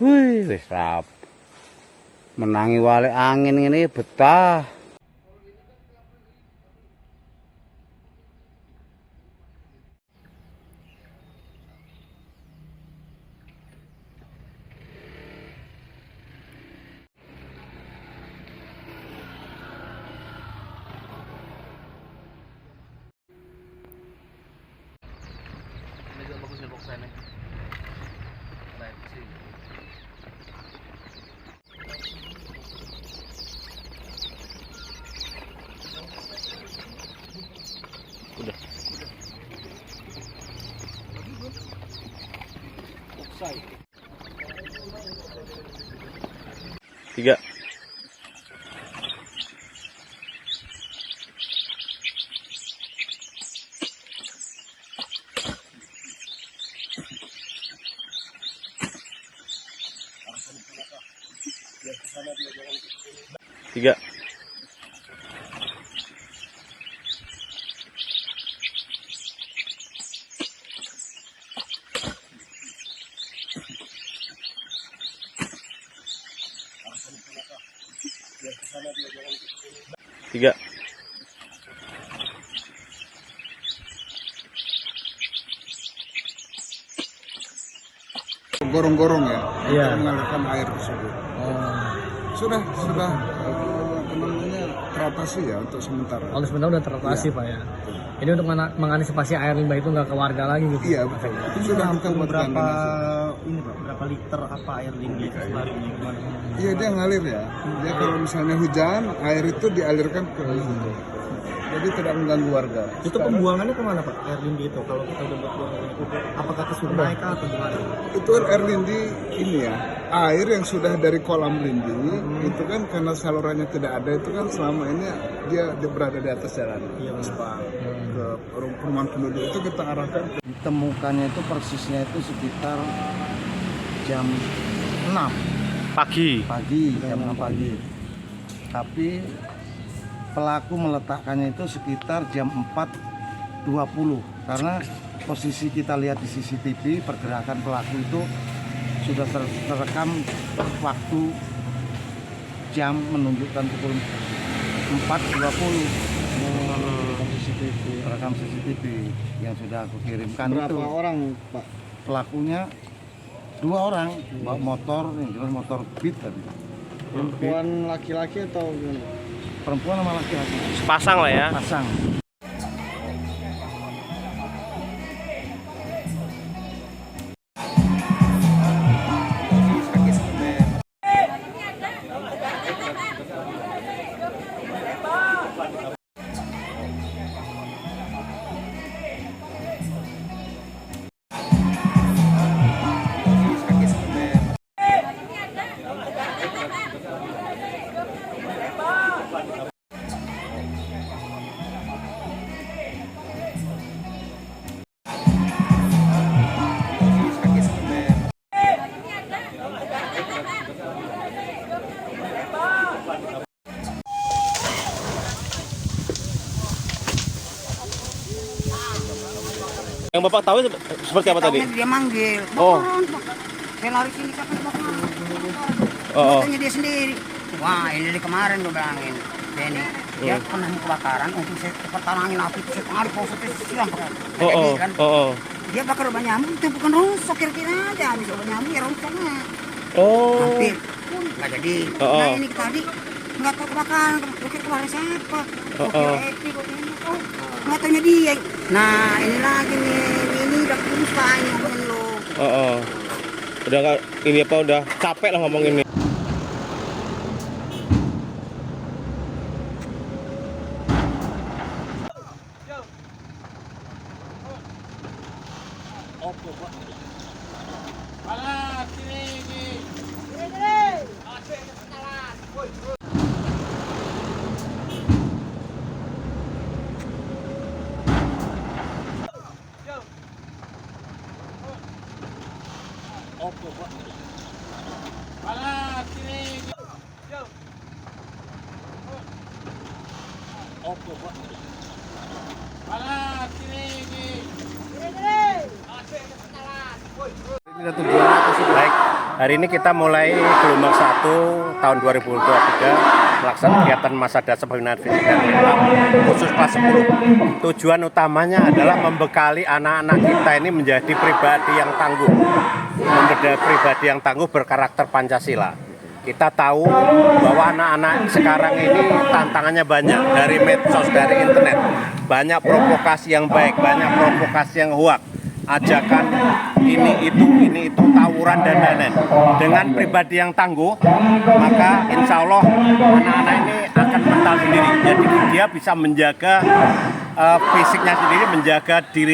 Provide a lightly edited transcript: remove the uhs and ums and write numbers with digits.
Wih, wis rap. Menangi wale angin ini betah. Ini juga bagus ya box ini. Keren sih. Udah. Boxai. 3. Tiga. Tiga. Gorong-gorong ya, Iya. untuk mengalirkan air tersebut. Sudah namanya teratasi ya untuk sementara. Kalau sebenarnya udah teratasi Iya. Pak ya. Ini untuk mengantisipasi air limbah itu nggak ke warga lagi gitu. Iya betul. Sudah kita buat koordinasi. Ini Pak, berapa liter apa air limbah itu sebenarnya gimana? Iya dia ngalir ya. Dia kalau misalnya hujan, air itu dialirkan ke situ. Jadi tidak mengganggu warga. Itu pembuangannya kemana Pak, air limbah itu? Kalau kita udah buat buangan itu, apakah ke sungai kah atau gimana? Itu air lindi ini ya, air yang sudah dari kolam lindi itu kan karena salurannya tidak ada itu kan selama ini dia berada di atas jalan aspal ke perumahan penduduk itu kita arahkan. Ditemukannya itu persisnya itu sekitar jam 6 Pagi. pagi, jam 6 pagi. Tapi pelaku meletakkannya itu sekitar jam 4.20 karena posisi kita lihat di CCTV pergerakan pelaku itu sudah terekam waktu jam menunjukkan pukul 4.20. Rekam CCTV yang sudah aku kirimkan. Berapa itu orang Pak? pelakunya 2 orang bawa motor, yang jelas motor Beat tadi. Perempuan laki-laki atau gimana? Perempuan sama laki-laki Sepasang lah ya. pasang. Yang Bapak tahu seperti apa tadi? Dia manggil, Oh. "Bakaran, Pak." Saya lari sini, "Kapan bakaran?" Oh. Tanya dia sendiri. Wah, ini dari kemarin gue bilangin. Denny, dia pernah kebakaran, untuk saya pertarangin api itu saya pengaruh positif silang pakai. Oh. Kan. Oh. Dia bakar obat nyamuk itu bukan rusak kira-kira aja, habis obat nyamuk ya rusaknya. Oh. Hampir nggak jadi. Oh. Nah ini tadi nggak tahu kebakaran, kira kemarin siapa? Oh. Epi, nggak taunya dia. Nah ini lagi nih, ini udah susah ini ngomongin lo. Oh. Udah nggak ini apa udah capek lah ngomongin ini. Ini tujuannya apa sih? Baik. Hari ini kita mulai gelombang 1 tahun 2023 melaksanakan kegiatan masa dasar pembinaan fisik dan mental khusus kelas 10. Tujuan utamanya adalah membekali anak-anak kita ini menjadi pribadi yang tangguh, menjadi pribadi yang tangguh berkarakter Pancasila. Kita tahu bahwa anak-anak sekarang ini tantangannya banyak, dari medsos, dari internet. Banyak provokasi yang baik, banyak provokasi yang hoak, ajakan ini itu, tawuran dan lain-lain. Dengan pribadi yang tangguh, maka insya Allah anak-anak ini akan mental sendiri. Jadi dia bisa menjaga fisiknya sendiri, menjaga dirinya.